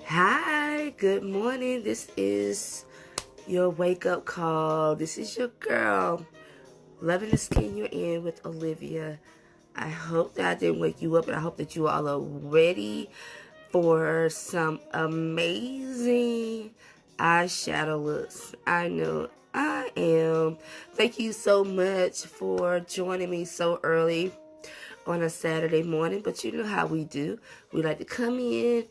Hi, good morning. This is your wake up call. This is your girl, loving the skin you're in with Olivia. I hope that I didn't wake you up, and I hope that you all are ready for some amazing eyeshadow looks. I know I am. Thank you so much for joining me so early on a Saturday morning, but you know how we do. We like to come in,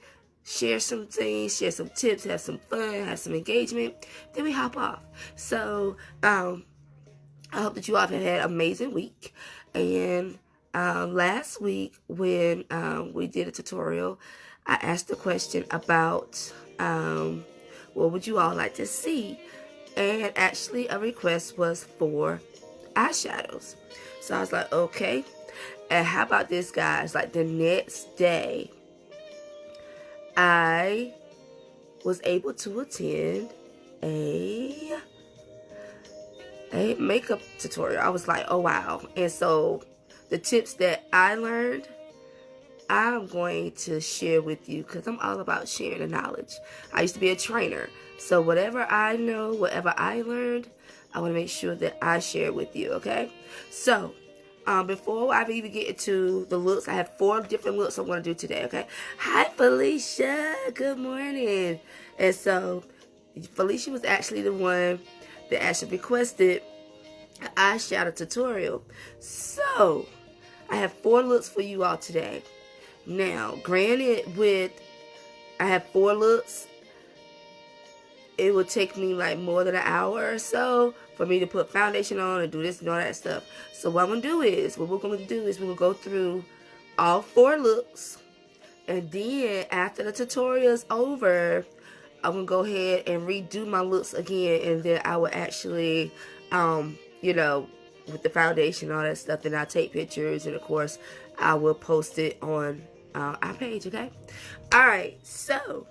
share some things, share some tips, have some fun, have some engagement, then we hop off. So, I hope that you all have had an amazing week. And last week when we did a tutorial, I asked the question about what would you all like to see? And actually a request was for eyeshadows. So I was like, okay. And how about this, guys? Like the next day, I was able to attend a makeup tutorial. I was like, oh wow. And so the tips that I learned, I'm going to share with you because I'm all about sharing the knowledge. I used to be a trainer. So whatever I know, whatever I learned, I want to make sure that I share it with you, okay? So, before I even get into the looks, I have 4 different looks I'm going to do today, okay? Hi, Felicia. Good morning. And so, Felicia was actually the one that actually requested an eyeshadow tutorial. So, I have 4 looks for you all today. Now, granted, I have 4 looks, it would take me like more than an hour or so for me to put foundation on and do this and all that stuff. So what we're going to do is we'll go through all 4 looks, and then after the tutorial is over, I'm going to go ahead and redo my looks again, and then I will actually, with the foundation and all that stuff, then I'll take pictures, and of course, I will post it on our page, okay? Alright, so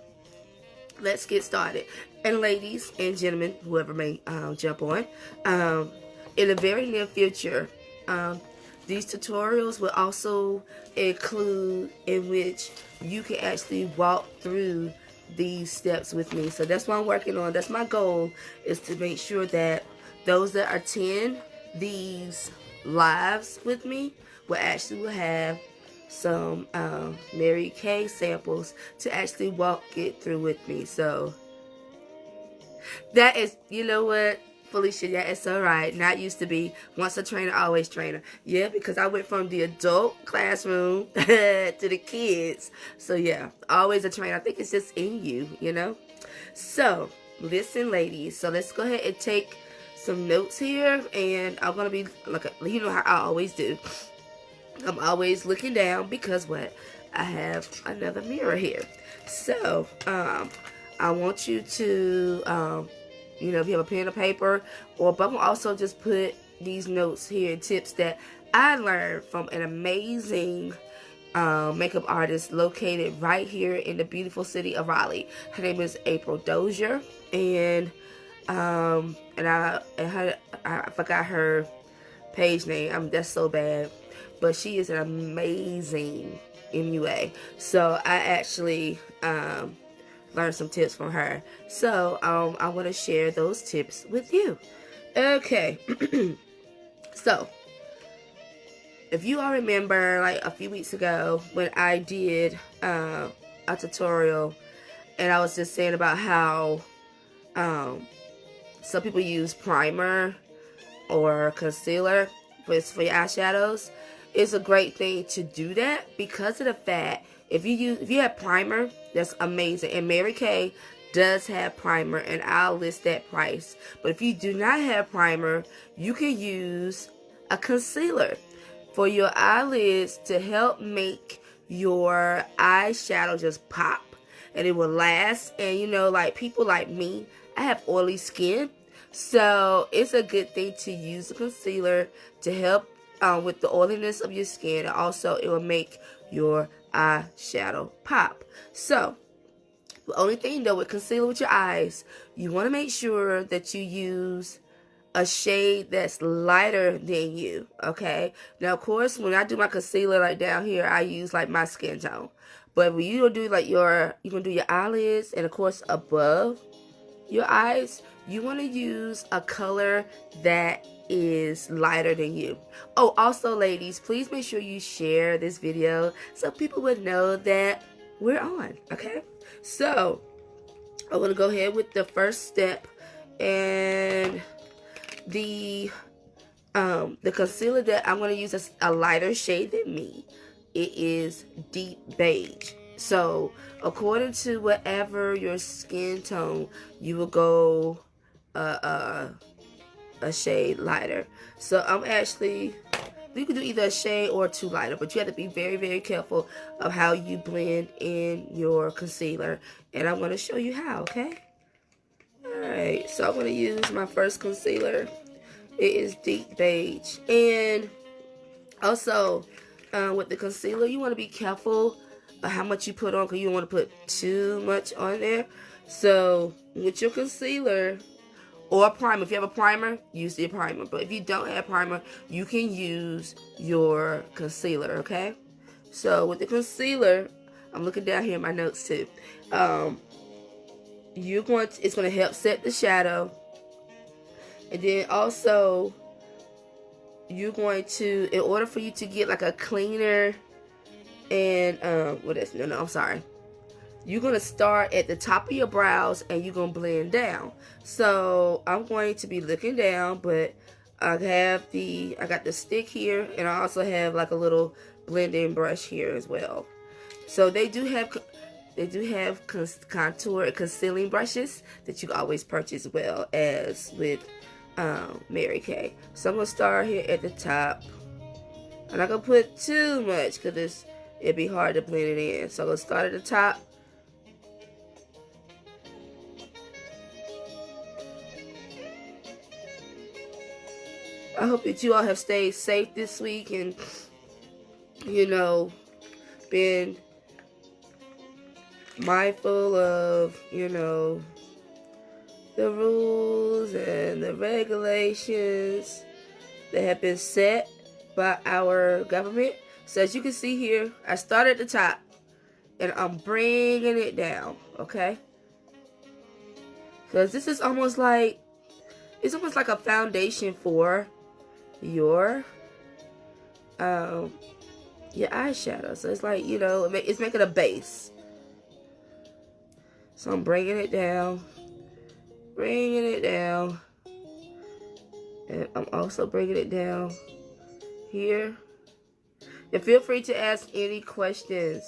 let's get started. And ladies and gentlemen, whoever may jump on, in the very near future, these tutorials will also include in which you can actually walk through these steps with me. So that's what I'm working on. That's my goal, is to make sure that those that attend these lives with me will have some MaryKay samples to actually walk it through with me. So that is, you know what, Felicia, that is alright. Not used to be once a trainer, always trainer. Yeah, because I went from the adult classroom to the kids. So yeah, always a trainer. I think it's just in you, you know. So listen, ladies. So let's go ahead and take some notes here, and I'm gonna be like, you know how I always do. I'm always looking down because what? I have another mirror here. So, I want you to, if you have a pen or paper, but I'm also just put these notes here, tips that I learned from an amazing makeup artist located right here in the beautiful city of Raleigh. Her name is April Dozier, and I forgot her page name. That's so bad. But she is an amazing MUA. So I actually learned some tips from her. So I want to share those tips with you. Okay. So if you all remember, like a few weeks ago when I did a tutorial, and I was just saying about how some people use primer or concealer for your eyeshadows. It's a great thing to do that because of the fact if you have primer, that's amazing. And MaryKay does have primer, and I'll list that price. But if you do not have primer, you can use a concealer for your eyelids to help make your eyeshadow just pop, and it will last. And you know, like people like me, I have oily skin, so it's a good thing to use a concealer to help with the oiliness of your skin. And also it will make your eyeshadow pop. So the only thing though with concealer with your eyes, you want to make sure that you use a shade that's lighter than you, okay? Now, of course, when I do my concealer like down here, I use like my skin tone. But when you're gonna do like you're gonna do your eyelids and of course above your eyes, you want to use a color that is lighter than you. Oh, also ladies, please make sure you share this video so people would know that we're on, okay? So I'm gonna go ahead with the first step, and the concealer that I'm going to use is a lighter shade than me. It is deep beige. So according to whatever your skin tone, you will go a shade lighter. So I'm actually, you can do either a shade or two lighter, but you have to be very, very careful of how you blend in your concealer. And I'm going to show you how, okay? Alright, so I'm going to use my first concealer. It is deep beige. And also, with the concealer, you want to be careful of how much you put on, because you don't want to put too much on there. So, with your concealer or a primer, if you have a primer, use your primer. But if you don't have primer, you can use your concealer, okay? So, with the concealer, I'm looking down here in my notes too. It's going to help set the shadow. And then also, you're going to, in order for you to get like a cleaner and, I'm sorry. You're going to start at the top of your brows and you're going to blend down. So, I'm going to be looking down, but I got the stick here, and I also have like a little blending brush here as well. So, they do have contour and concealing brushes that you can always purchase, as well as with Mary Kay. So I'm gonna start here at the top. I'm not gonna put too much because it'd be hard to blend it in. So I'm gonna start at the top. I hope that you all have stayed safe this week and, you know, been mindful of, you know, the rules and the regulations that have been set by our government. So as you can see here, I started at the top and I'm bringing it down, okay? Because this is almost like, it's almost like a foundation for your eyeshadow. So it's like, you know, it's making a base. So I'm bringing it down. Bringing it down, and I'm also bringing it down here. And feel free to ask any questions.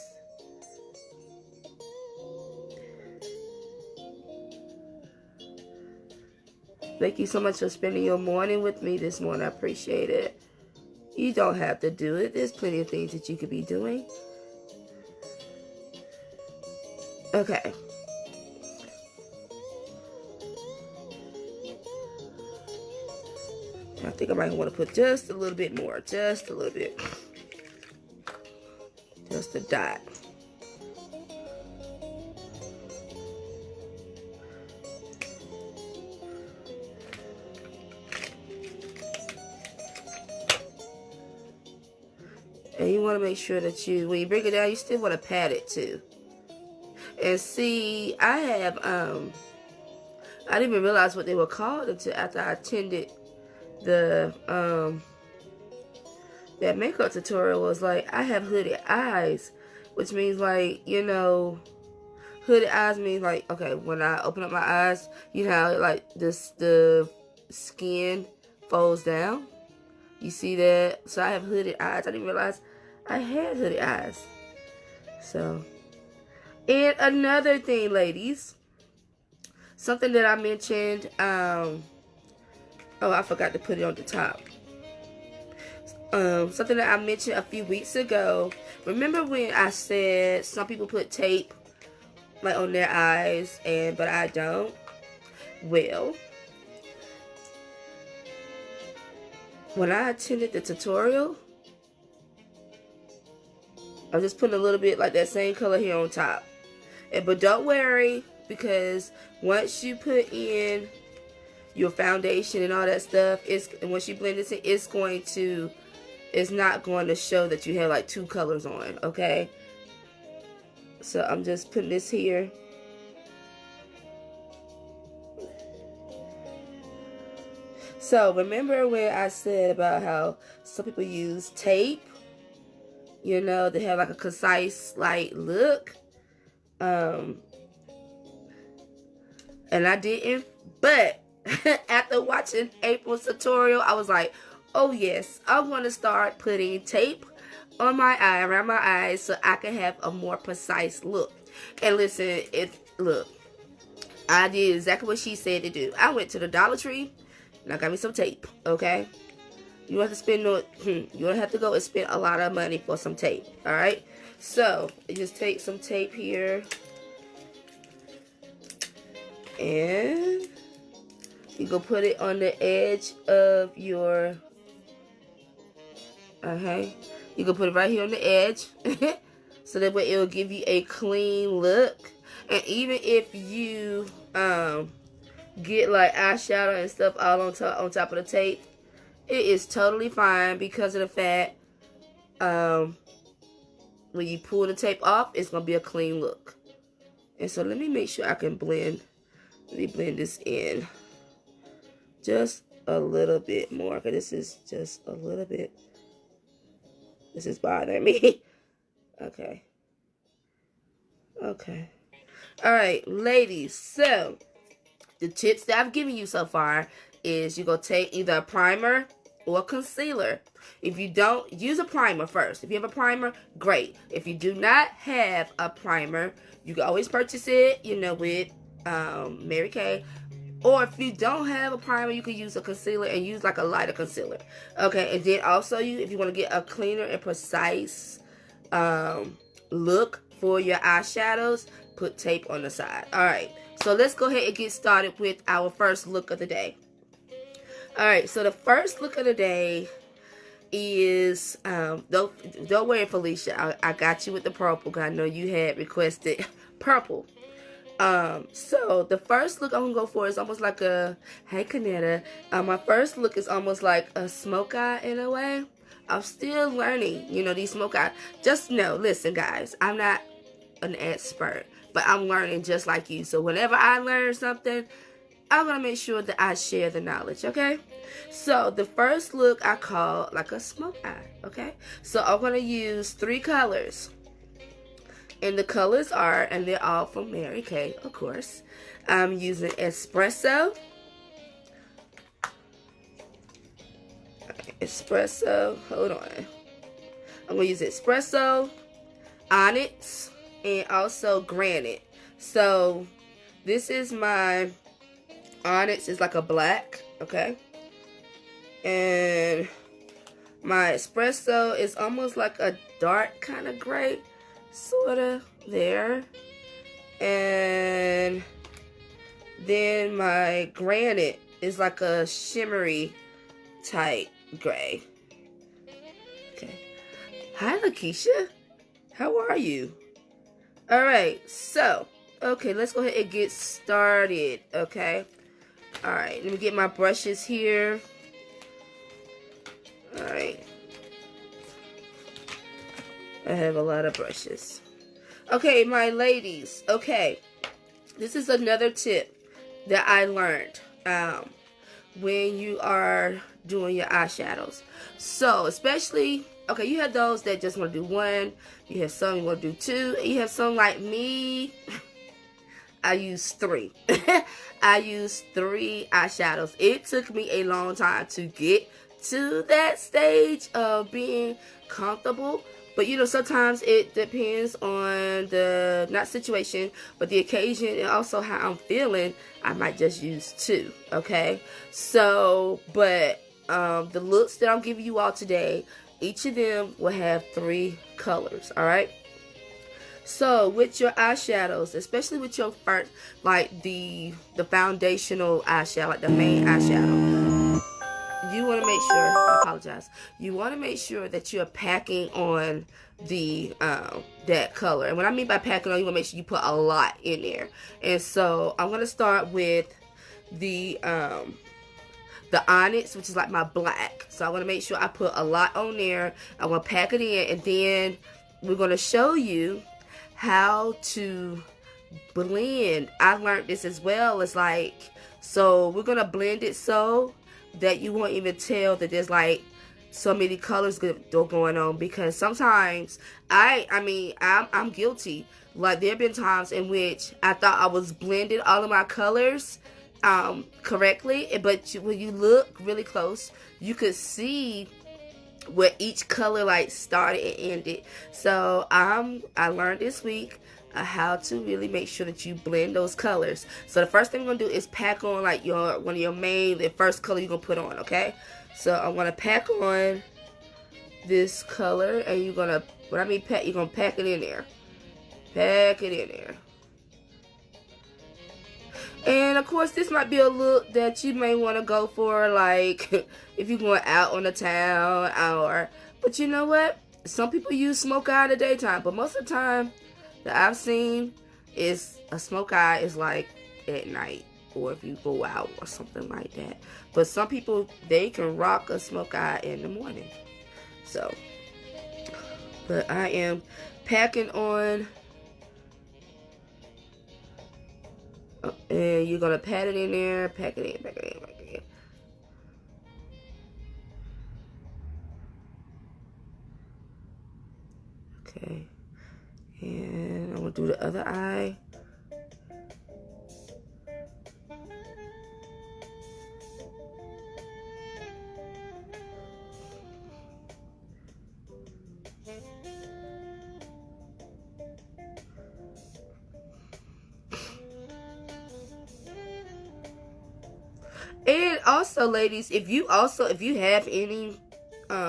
Thank you so much for spending your morning with me this morning. I appreciate it. You don't have to do it. There's plenty of things that you could be doing. Okay. I think I might want to put just a little bit more. Just a little bit. Just a dot. And you want to make sure that when you bring it down, you still want to pat it too. And see, I didn't even realize what they were called until after I attended that makeup tutorial. Was like, I have hooded eyes, which means like, you know, hooded eyes means like, okay, when I open up my eyes, you know, like the skin folds down. You see that? So I have hooded eyes. I didn't realize I had hooded eyes. So, and another thing, ladies, something that I mentioned, oh, I forgot to put it on the top. Something that I mentioned a few weeks ago. Remember when I said some people put tape like on their eyes, but I don't? Well, when I attended the tutorial, I'm just putting a little bit like that same color here on top. But don't worry, because once you put in your foundation and all that stuff, once you blend this in, it's not going to show that you have like two colors on, okay? So I'm just putting this here. So remember when I said about how some people use tape, you know, they have like a concise like look. And I didn't, but after watching April's tutorial, I was like, oh yes, I'm going to start putting tape on my eye, around my eyes, so I can have a more precise look. And listen, look, I did exactly what she said to do. I went to the Dollar Tree and I got me some tape, okay? You don't have to spend you don't have to go and spend a lot of money for some tape, alright? So, you just take some tape here. And you go put it on the edge of your, okay? You can put it right here on the edge. So that way it will give you a clean look. And even if you get like eyeshadow and stuff all on top of the tape, it is totally fine because of the fact when you pull the tape off, it's going to be a clean look. And so let me make sure I can blend. Let me blend this in just a little bit more, because this is just a little bit. This is bothering me. Okay. Okay. Alright, ladies. So, the tips that I've given you so far is you're going to take either a primer or concealer. If you don't, use a primer first. If you have a primer, great. If you do not have a primer, you can always purchase it, you know, with MaryKay. Or if you don't have a primer, you can use a concealer and use like a lighter concealer. Okay, and then also if you want to get a cleaner and precise look for your eyeshadows, put tape on the side. Alright, so let's go ahead and get started with our first look of the day. Alright, so the first look of the day is, don't worry, Felicia, I got you with the purple, because I know you had requested purple. So the first look I'm gonna go for is almost like a, hey Kanetta, my first look is almost like a smoke eye in a way. I'm still learning, you know, these smoke eye. Just know, listen guys, I'm not an expert, but I'm learning just like you. So whenever I learn something, I'm gonna make sure that I share the knowledge, okay? So the first look I call like a smoke eye, okay? So I'm gonna use 3 colors. And the colors are, and they're all from MaryKay, of course. I'm using Espresso. Hold on. I'm going to use Espresso, Onyx, and also Granite. So, this is my Onyx, is like a black, okay? And my Espresso is almost like a dark kind of gray. Sort of there. And then my Granite is like a shimmery type gray. Okay. Hi Lakeisha, how are you? Alright, so okay, let's go ahead and get started. Okay, alright, let me get my brushes here. Alright, I have a lot of brushes. Okay, my ladies. Okay, this is another tip that I learned when you are doing your eyeshadows. So, especially, okay, you have those that just want to do 1. You have some you want to do 2. And you have some like me. I use 3. I use 3 eyeshadows. It took me a long time to get to that stage of being comfortable. But, you know, sometimes it depends on the, not situation, but the occasion and also how I'm feeling. I might just use 2, okay? So, but the looks that I'm giving you all today, each of them will have 3 colors, all right? So, with your eyeshadows, especially with your first, like the foundational eyeshadow, like the main eyeshadow, you want to make sure, I apologize, you want to make sure that you're packing on the that color. And what I mean by packing on, you want to make sure you put a lot in there. And so I'm going to start with the Onyx, which is like my black. So I want to make sure I put a lot on there. I'm going to pack it in, and then we're going to show you how to blend. I learned this as well. It's like, so we're gonna blend it so that you won't even tell that there's like so many colors going on, because sometimes I'm guilty. Like, there have been times in which I thought I was blending all of my colors correctly, but when you look really close, you could see where each color like started and ended. So I learned this week how to really make sure that you blend those colors. So the first thing we're gonna do is pack on like one of your the first color you're gonna put on. Okay, so I'm gonna pack on this color, and you're gonna, when I mean pack, you're gonna pack it in there. Pack it in there. And of course, this might be a look that you may want to go for, like if you're going out on the town, but you know what? Some people use smoke eye in the daytime, but most of the time that I've seen is a smoke eye is like at night, or if you go out or something like that. But some people, they can rock a smoke eye in the morning. So, but I am packing on. And you're gonna pat it in there, pack it in, pack it in, pack it in. Okay. And I'm gonna do the other eye. And also, ladies, if you have any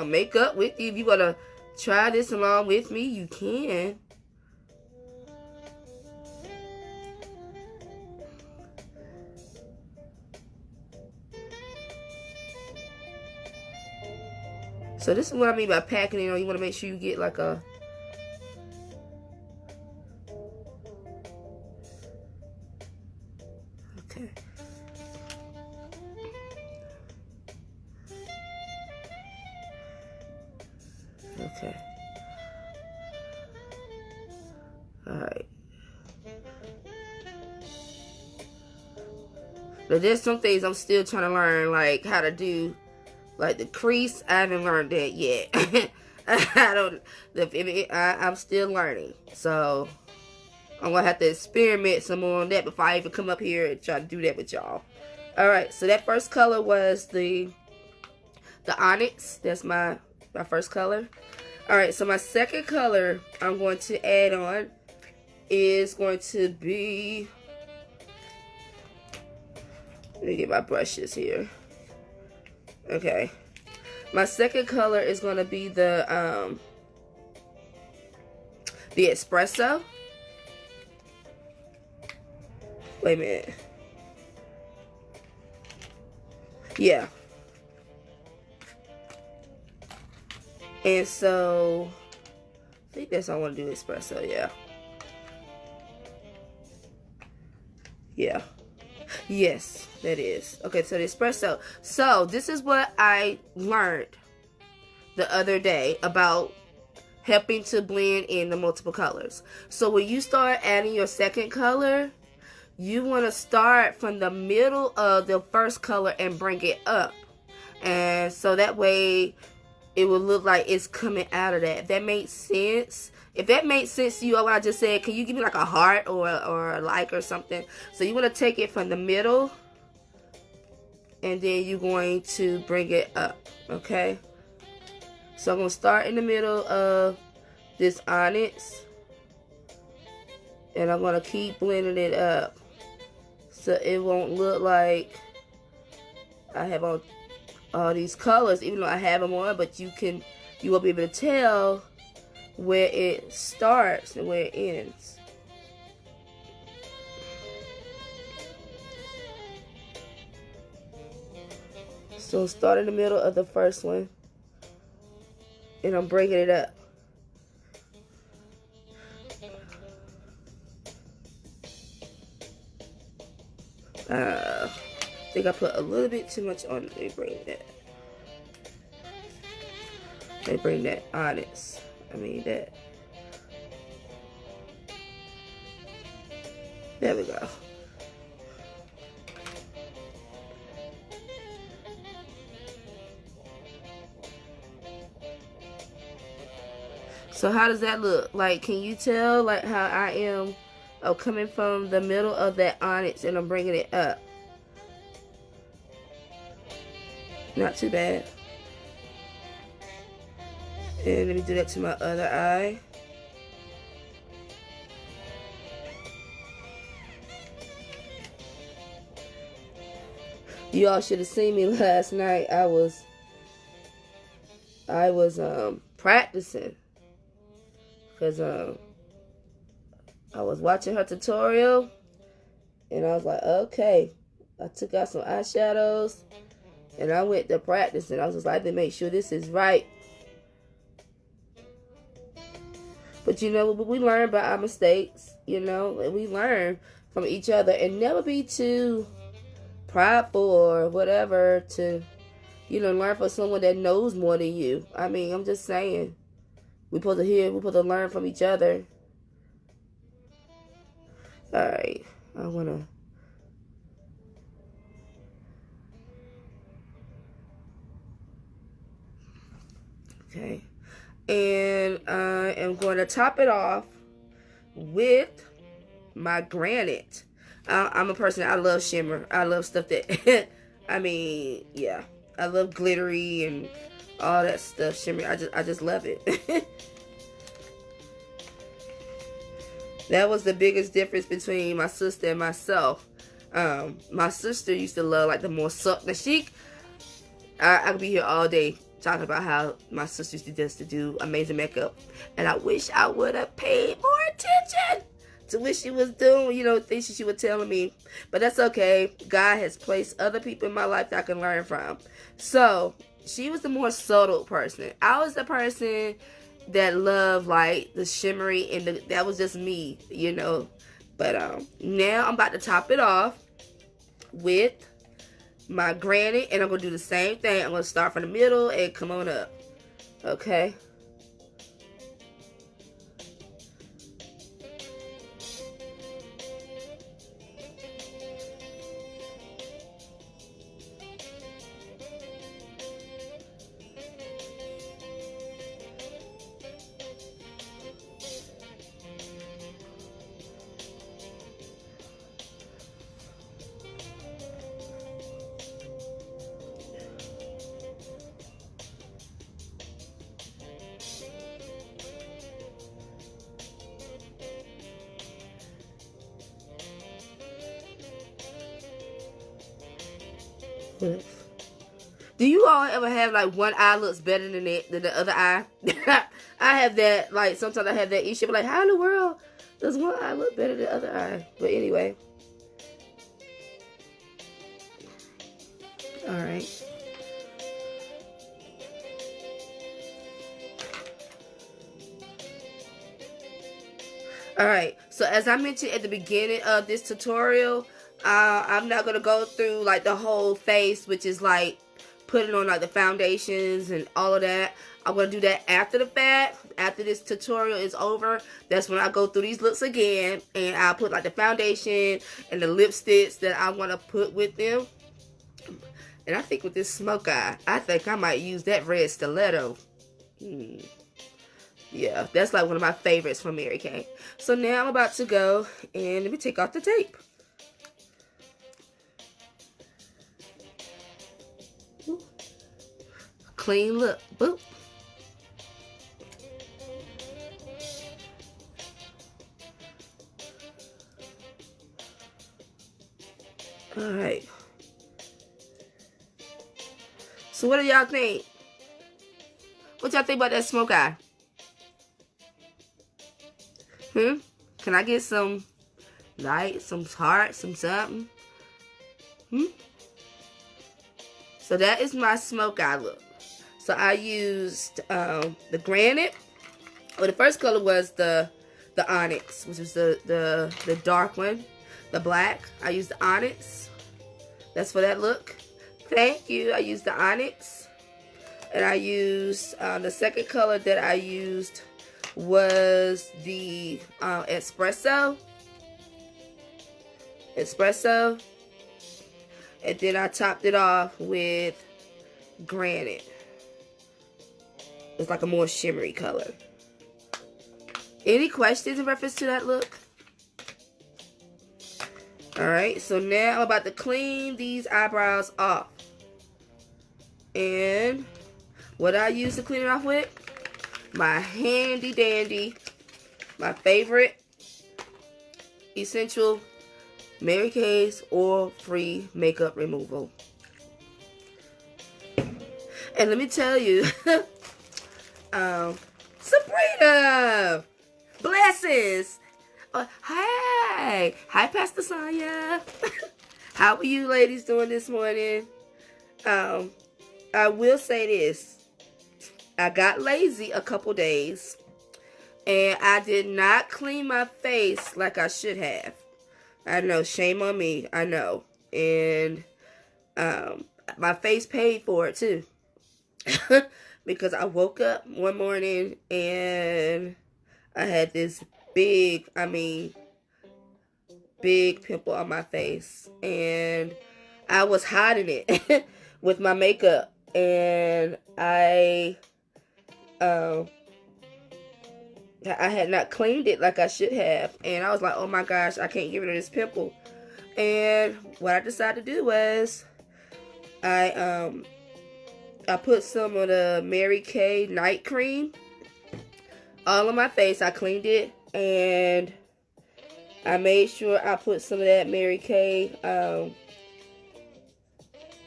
makeup with you, if you want to try this along with me, you can. So this is what I mean by packing it on. You want to make sure you get like a... Okay. Okay. Alright. Now there's some things I'm still trying to learn, like how to do, like the crease. I haven't learned that yet. I'm still learning. So I'm gonna have to experiment some more on that before I even come up here and try to do that with y'all. Alright, so that first color was the Onyx. That's my first color. Alright, so my second color I'm going to add on is going to be... Let me get my brushes here. Okay. My second color is going to be the Espresso. Wait a minute. Yeah. And so, I think that's all I want to do, Espresso, yeah. Yeah. Yes, that is. Okay, so the Espresso. So, this is what I learned the other day about helping to blend in the multiple colors. So, when you start adding your second color, you want to start from the middle of the first color and bring it up. And so that way it will look like it's coming out of that. If that makes sense. If that makes sense to you, what I just said, can you give me like a heart or a like or something? So you want to take it from the middle, and then you're going to bring it up, okay? So I'm going to start in the middle of this Onyx, and I'm going to keep blending it up so it won't look like I have on all these colors, even though I have them on, but you won't be able to tell where it starts and where it ends. So start in the middle of the first one, and I'm bringing it up. I think I put a little bit too much on. Let me bring that. Let me bring that Onyx. I mean that. There we go. So how does that look? Like, can you tell like how I am coming from the middle of that onyx and I'm bringing it up? Not too bad. And let me do that to my other eye. You all should have seen me last night. I was practicing because I was watching her tutorial and I was like, okay. I took out some eyeshadows and I went to practice and I was just like, to make sure this is right. But you know, we learn by our mistakes, you know, and we learn from each other, and never be too prideful or whatever to, you know, learn from someone that knows more than you. I mean, I'm just saying, we're supposed to learn from each other. All right, I wanna. Okay, and I am going to top it off with my granite. I'm a person, I love shimmer. I love stuff that, I mean, yeah. I love glittery and all that stuff, shimmer. I just love it. That was the biggest difference between my sister and myself. My sister used to love like the more subtle chic. I could be here all day talking about how my sister used to do amazing makeup, and I wish I would have paid more attention to what she was doing, you know, things she was telling me. But that's okay. God has placed other people in my life that I can learn from. So she was the more subtle person. I was the person that loved like the shimmery, and that was just me, you know. But now I'm about to top it off with my granite, and I'm gonna do the same thing. I'm gonna start from the middle and come on up. Okay. Do you all ever have like one eye looks better than the other eye? I have that, like sometimes I have that issue, but like how in the world does one eye look better than the other eye? But anyway. Alright. Alright, so as I mentioned at the beginning of this tutorial, I'm not going to go through like the whole face, which is like putting on like the foundations and all of that. I'm going to do that after the fact. After this tutorial is over, that's when I go through these looks again, and I'll put like the foundation and the lipsticks that I want to put with them. And I think with this smoke eye, I think I might use that red stiletto. Yeah, that's like one of my favorites from MaryKay. So now I'm about to go, and let me take off the tape. Clean look. Boop. Alright. So what do y'all think? What y'all think about that smoke eye? Can I get some light, some heart, some something? So that is my smoke eye look. So I used the granite. Well, the first color was the onyx, which is the dark one, the black. I used the onyx. That's for that look. Thank you. I used the onyx, and I used the second color that I used was the espresso. espresso. And then I topped it off with granite. It's like a more shimmery color. Any questions in reference to that look? Alright, so now I'm about to clean these eyebrows off. And what I use to clean it off with? My handy dandy, my favorite essential MaryKay's oil-free makeup removal. And let me tell you, Sabrina, blessings. Hi, Pastor Sonia. How are you ladies doing this morning? I will say this. I got lazy a couple days, and I did not clean my face like I should have. I know, shame on me, I know. And my face paid for it too. Because I woke up one morning and I had this big pimple on my face. And I was hiding it with my makeup. And I had not cleaned it like I should have. And I was like, oh my gosh, I can't get rid of this pimple. And what I decided to do was I put some of the MaryKay night cream all on my face. I cleaned it, and I made sure I put some of that MaryKay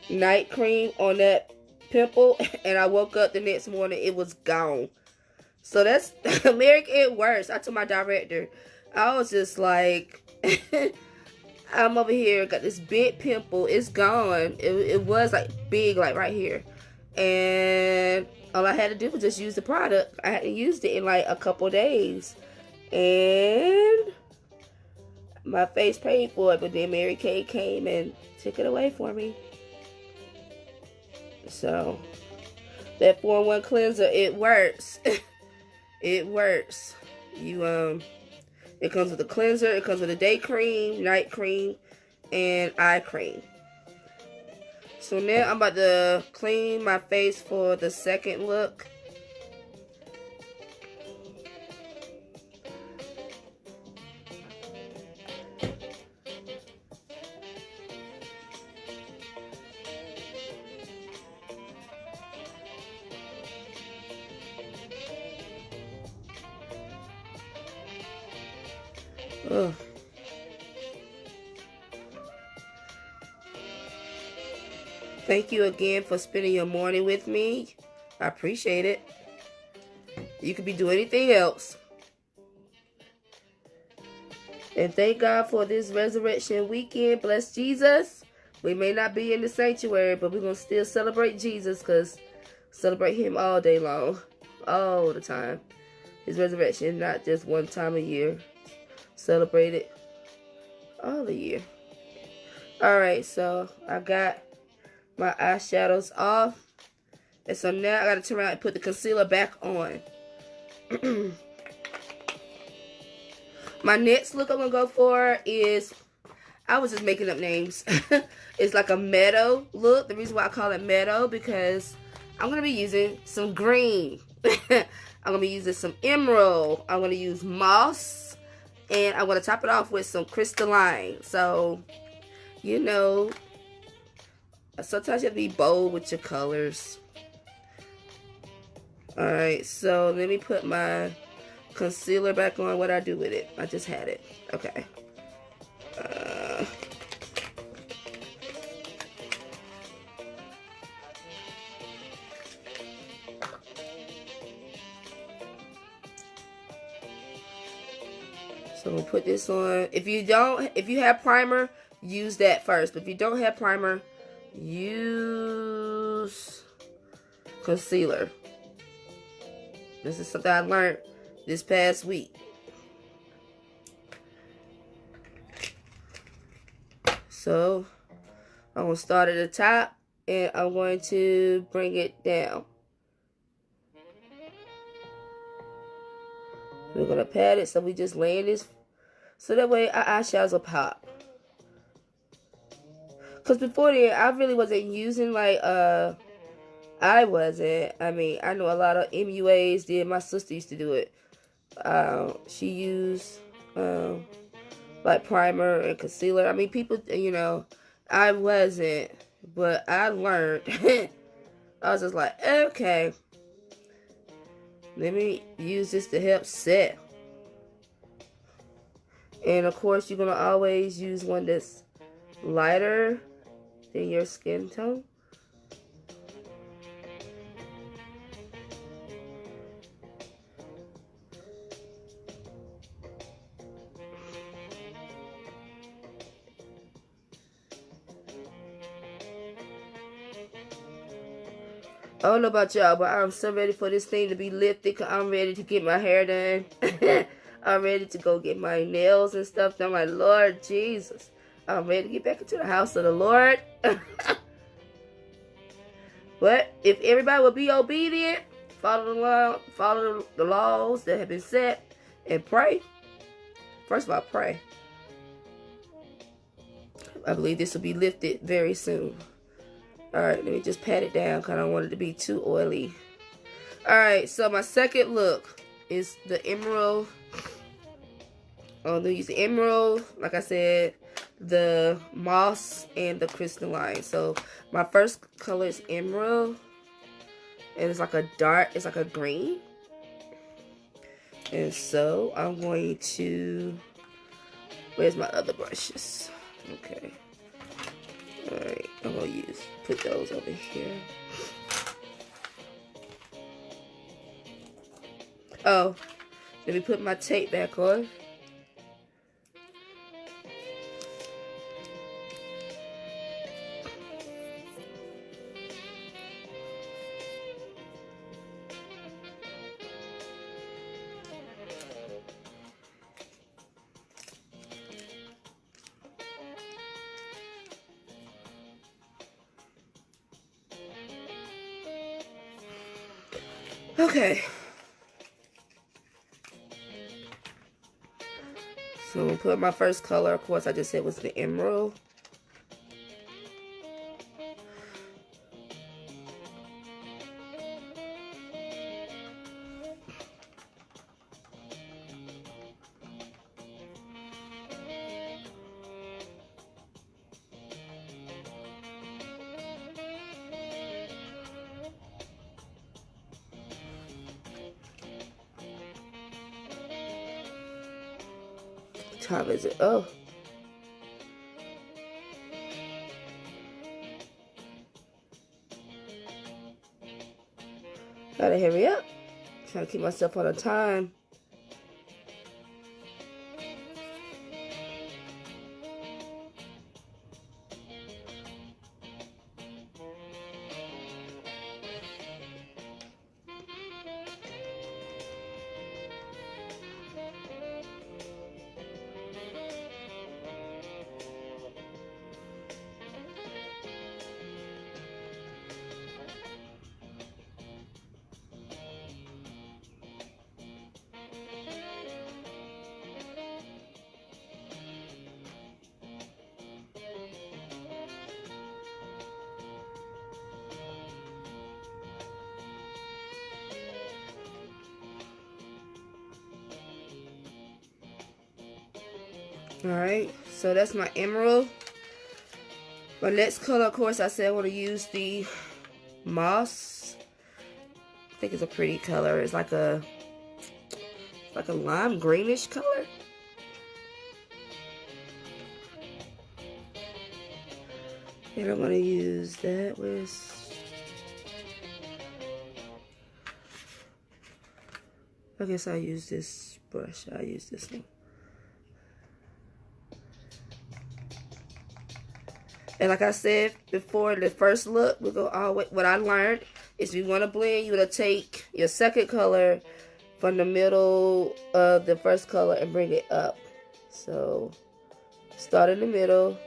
night cream on that pimple, and I woke up the next morning, it was gone. So that's MaryKay, it works. I told my director, I was just like, I'm over here, got this big pimple, it's gone. It was like big, like right here. And all I had to do was just use the product. I hadn't used it in like a couple days. And my face paid for it, but then MaryKay came and took it away for me. So, that 4-in-1 cleanser, it works. It works. It comes with a cleanser, it comes with a day cream, night cream, and eye cream. So now I'm about to clean my face for the second look. Ugh. Thank you again for spending your morning with me. I appreciate it. You could be doing anything else. And thank God for this resurrection weekend. Bless Jesus. We may not be in the sanctuary, but we're going to still celebrate Jesus, because celebrate him all day long. All the time. His resurrection, not just one time a year. Celebrate it all the year. Alright, so I got my eyeshadows off. And so now I gotta turn around and put the concealer back on. My next look I'm gonna go for is, I was just making up names. It's like a meadow look. The reason why I call it meadow, because I'm gonna be using some green. I'm gonna be using some emerald. I'm gonna use moss. And I'm gonna top it off with some crystalline. So, you know, sometimes you have to be bold with your colors. Alright, so let me put my concealer back on. What I do with it? I just had it. Okay. So we'll put this on. If you have primer, use that first. But if you don't have primer, use concealer. This is something I learned this past week. So I'm going to start at the top, and I'm going to bring it down. We're going to pat it, so we just laying this, so that way our eyeshadows will pop. Because before then, I really wasn't using, like, I wasn't. I mean, I know a lot of MUAs did. My sister used to do it. She used, like, primer and concealer. I mean, people, you know, I wasn't. But I learned. I was just like, okay. Let me use this to help set. And, of course, you're going to always use one that's lighter than your skin tone. I don't know about y'all, but I'm so ready for this thing to be lifted. Cause I'm ready to get my hair done. I'm ready to go get my nails and stuff done. My Lord Jesus. I'm ready to get back into the house of the Lord. But if everybody will be obedient, follow the law, follow the laws that have been set, and pray. First of all, pray. I believe this will be lifted very soon. Alright, let me just pat it down because I don't want it to be too oily. Alright, so my second look is the emerald. I'm going to use the emerald, like I said, the moss, and the crystalline. So my first color is emerald. And it's like a dark, it's like a green. And so I'm going to, where's my other brushes? Okay. Alright, I'm going to put those over here. Oh, let me put my tape back on. Okay. So I'm going to put my first color, of course, I just said was the emerald. What time is it? Oh. Gotta hurry up. Trying to keep myself on a time. Alright, so that's my emerald. My next color, of course, I said I want to use the moss. I think it's a pretty color. It's like a lime greenish color. And I'm going to use that with, I guess I'll use this brush. I'll use this one. And like I said before, the first look, we'll go always, what I learned is if you want to blend, you want to take your second color from the middle of the first color and bring it up. So, start in the middle.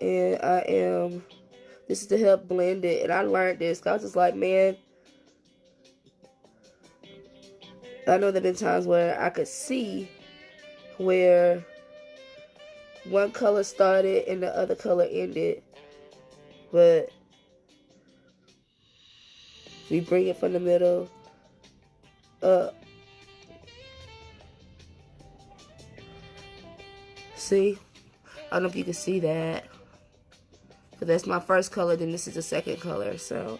And this is to help blend it. And I learned this. I was just like, man, I know there have been times where I could see where one color started and the other color ended. But we bring it from the middle up. See? I don't know if you can see that. But that's my first color, then this is the second color, so.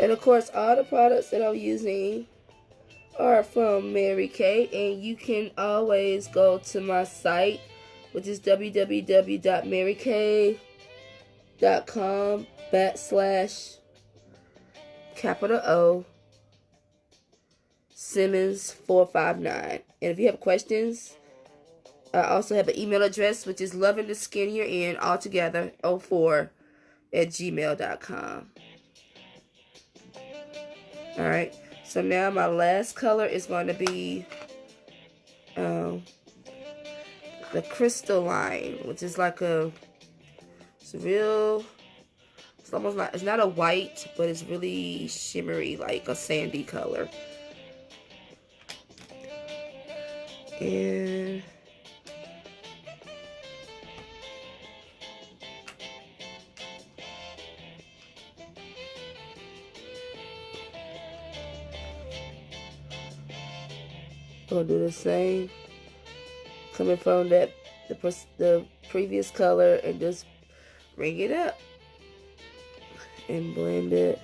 And of course, all the products that I'm using are from MaryKay, and you can always go to my site, which is www.marykay.com/O Simmons 459. And if you have questions, I also have an email address, which is lovingtheskin altogether 04@gmail.com. Alright, so now my last color is going to be the crystalline, which is like it's almost like, it's not a white, but it's really shimmery, like a sandy color. And gonna do the same, coming from the previous color, and just bring it up and blend it.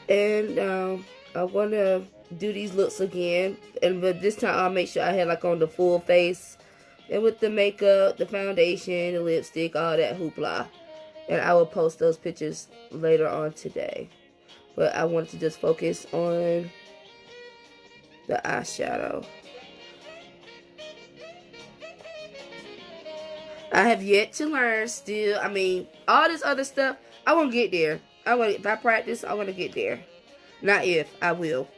And I want to do these looks again, but this time I'll make sure I have like on the full face, and with the makeup, the foundation, the lipstick, all that hoopla. And I will post those pictures later on today. But I wanted to just focus on the eyeshadow. I have yet to learn still. I mean, all this other stuff, I won't get there. If I practice, I want to get there. Not if, I will.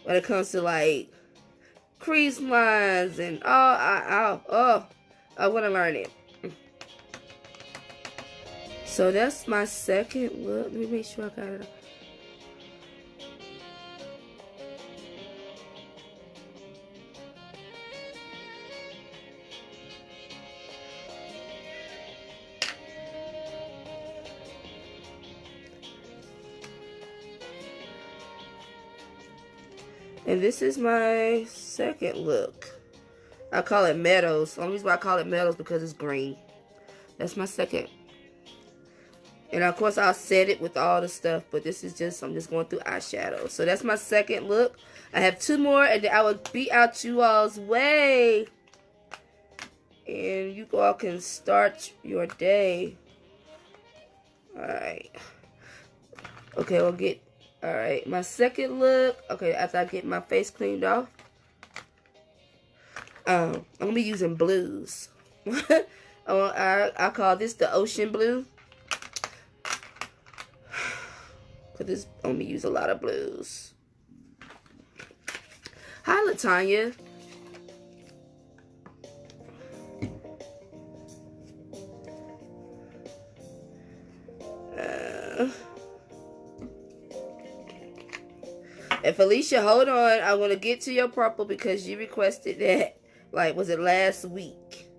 When it comes to like crease lines and I want to learn it. So that's my second look. Let me make sure I got it. And this is my second look. I call it Meadows. The only reason why I call it Meadows because it's green. That's my second. And of course I'll set it with all the stuff, but this is just, I'm just going through eyeshadow. So that's my second look. I have two more and then I will be out you all's way. And you all can start your day. Alright. Okay, we'll get... Alright, my second look. Okay, after I get my face cleaned off, I'm going to be using blues. I call this the ocean blue. Because I'm going to use a lot of blues. Hi, Latanya. And Felicia, hold on. I'm going to get to your purple because you requested that. Like, was it last week?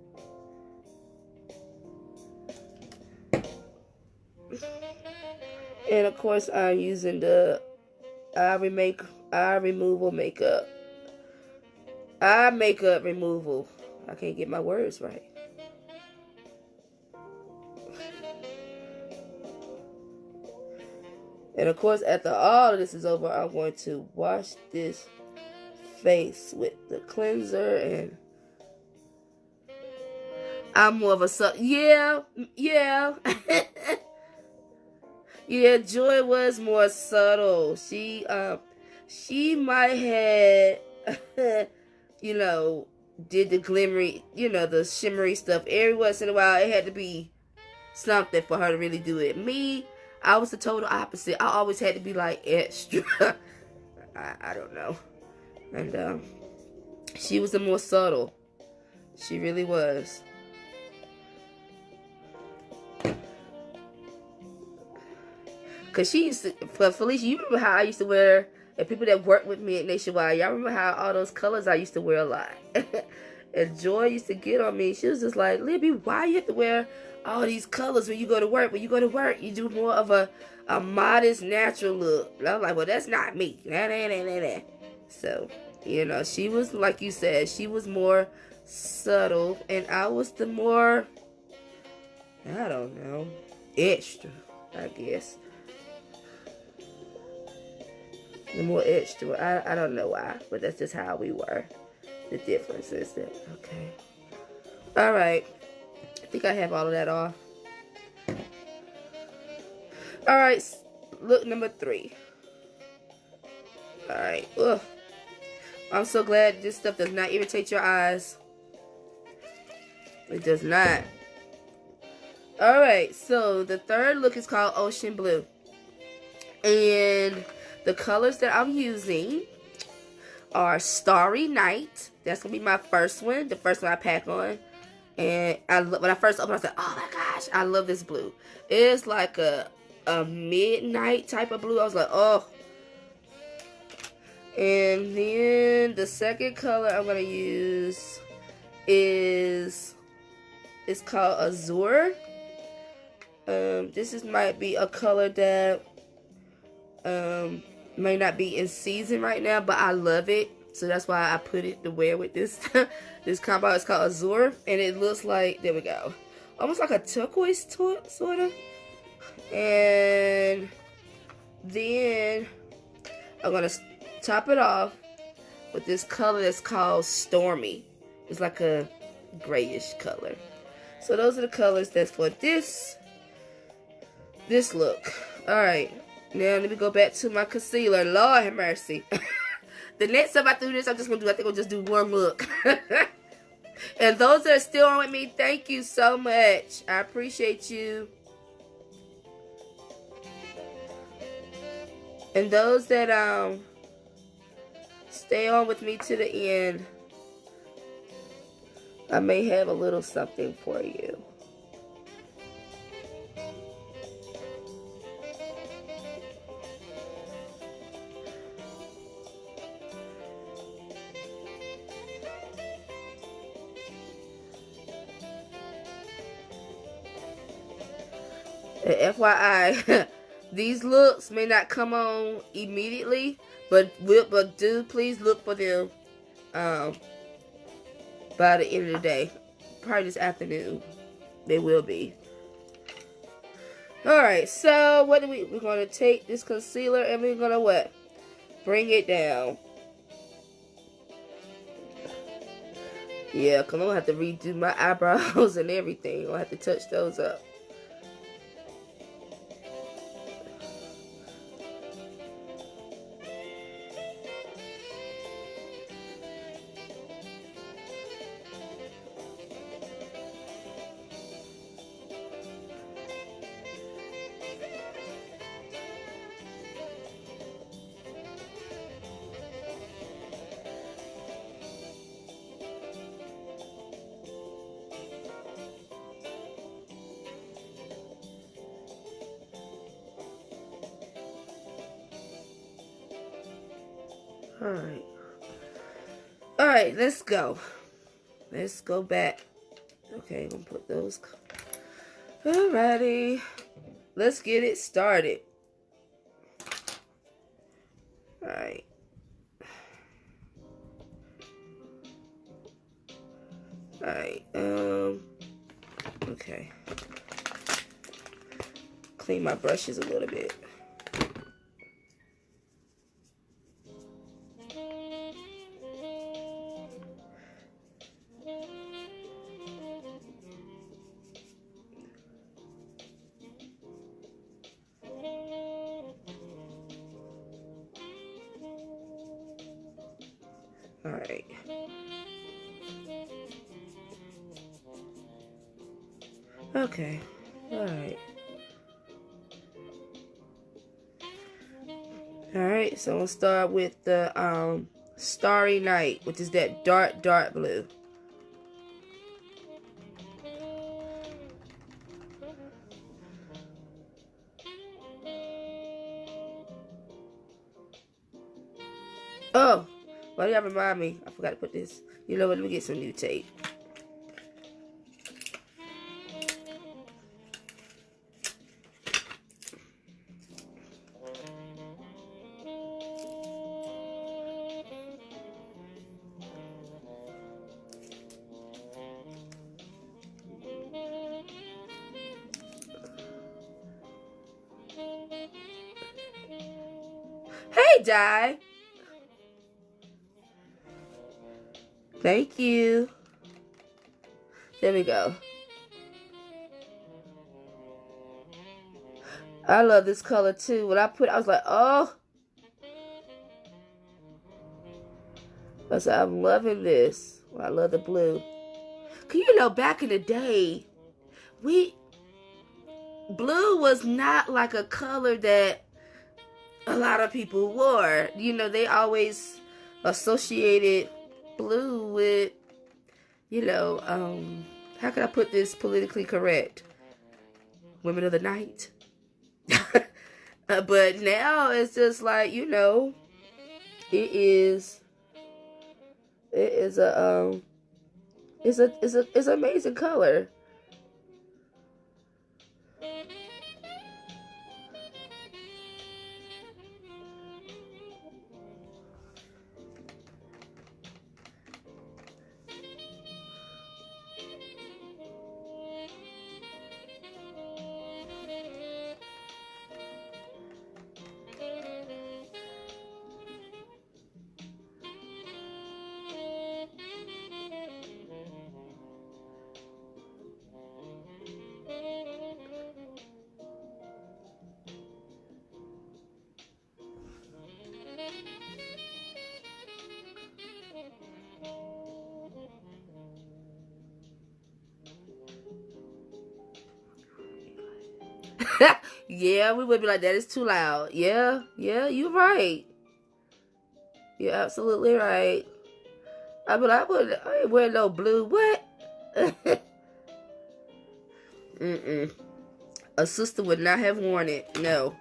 And of course, I'm using the eye removal makeup. Eye makeup removal. I can't get my words right. And of course, after all of this is over, I'm going to wash this face with the cleanser. And I'm more of a yeah. Yeah, Joy was more subtle. She might had you know, did the glimmery, you know, the shimmery stuff every once in a while. It had to be something for her to really do it. Me, I was the total opposite. I always had to be like extra. I don't know. And she was the more subtle. She really was. Cause she used to, for Felicia, you remember how I used to wear, and people that worked with me at Nationwide, y'all remember how all those colors I used to wear a lot. And Joy used to get on me. She was just like, Libby, why you have to wear all these colors when you go to work? When you go to work, you do more of a modest, natural look. And I'm like, well, that's not me. So, you know, she was, like you said, she was more subtle, and I was the more, I don't know, extra, I guess. The more extra. I don't know why, but that's just how we were. The difference is that, okay. Alright. I think I have all of that off. Alright, look number 3. Alright. Ugh. I'm so glad this stuff does not irritate your eyes. It does not. Alright, so the third look is called Ocean Blue. And the colors that I'm using are Starry Night. That's going to be my first one. The first one I pack on. And when I first opened, I said, oh my gosh, I love this blue. It's like a midnight type of blue. I was like, oh. And then the second color I'm going to use is, it's called Azure. This might be a color that may not be in season right now, but I love it, so that's why I put it to wear with this this combo. It's called Azure, and it looks like, there we go, almost like a turquoise sort of. And then I'm gonna top it off with this color that's called Stormy. It's like a grayish color. So those are the colors that's for this look. All right. Now, let me go back to my concealer. Lord have mercy. The next time I do this, I'm just going to do, I think I'll just do one look. And those that are still on with me, thank you so much. I appreciate you. And those that stay on with me to the end, I may have a little something for you. And FYI, these looks may not come on immediately, but do please look for them by the end of the day. Probably this afternoon. They will be. Alright, so what do we're going to take this concealer and we're going to what? Bring it down. Yeah, because I'm going to have to redo my eyebrows and everything. I'll have to touch those up. Alright. Alright, let's go. Let's go back. Okay, I'm gonna put those. Alrighty. Let's get it started. Alright. Alright, okay. Clean my brushes a little bit. Alright. Okay. Alright. Alright, so I'm gonna start with the Starry Night, which is that dark blue. Oh, why do y'all remind me? I forgot to put this. You know what? Let me get some new tape. Hey, Di. Thank you. There we go. I love this color too. When I was like, oh. I said, I'm loving this. I love the blue. Cause you know, back in the day, blue was not like a color that a lot of people wore. You know, they always associated blue with, you know, how can I put this politically correct? Women of the night. But now it's just like, you know, it's an amazing color. Yeah, we would be like, that is too loud. Yeah, you're right. You're absolutely right. I ain't wearing no blue. What? A sister would not have worn it. No.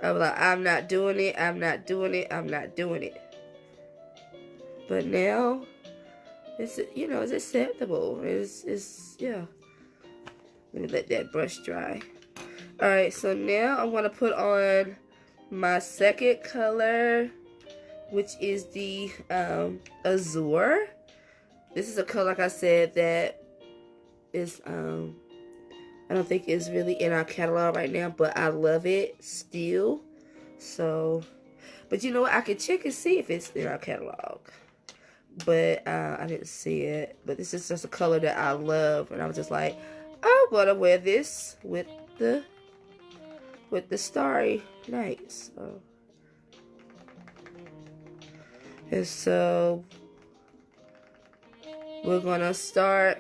I was like, I'm not doing it. I'm not doing it. I'm not doing it. But now, it's, you know, it's acceptable. It's yeah. Let me let that brush dry. Alright, so now I'm going to put on my second color, which is the Azure. This is a color, like I said, that is, I don't think it's really in our catalog right now, but I love it still. So, but you know what? I can check and see if it's in our catalog. But I didn't see it. But this is just a color that I love. And I was just like, I want to wear this with the Starry Night. So, and so we're gonna start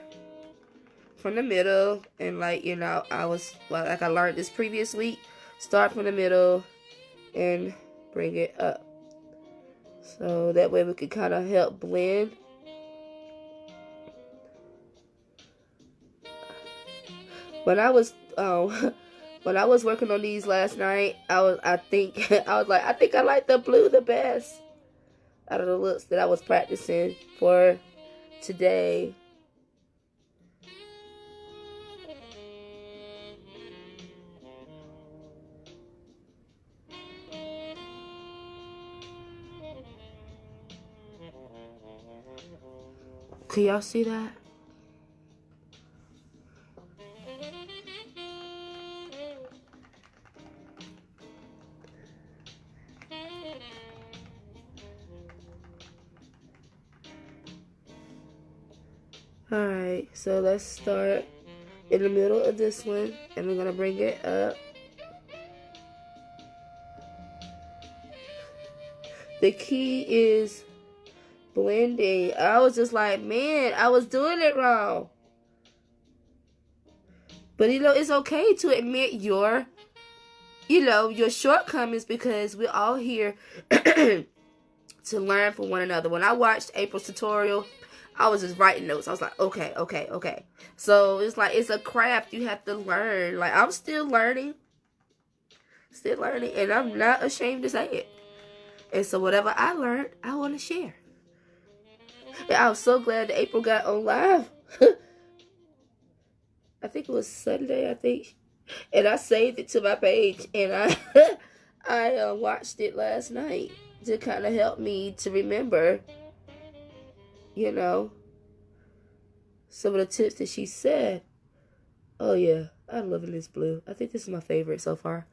from the middle, and like, you know, I learned this previous week, start from the middle and bring it up, so that way we can kind of help blend. When I was working on these last night, I think I like the blue the best out of the looks that I was practicing for today. Can y'all see that? Alright, so let's start in the middle of this one, and we're gonna bring it up. The key is blending. I was just like, man, I was doing it wrong. But you know, it's okay to admit your shortcomings, because we're all here to learn from one another. When I watched April's tutorial, I was just writing notes. I was like, okay. So it's like, it's a craft you have to learn. Like, I'm still learning, and I'm not ashamed to say it. And so whatever I learned, I want to share. And I was so glad that April got on live. I think it was Sunday, and I saved it to my page, and I watched it last night to kind of help me to remember, some of the tips that she said. Oh yeah, I'm loving this blue. I think this is my favorite so far.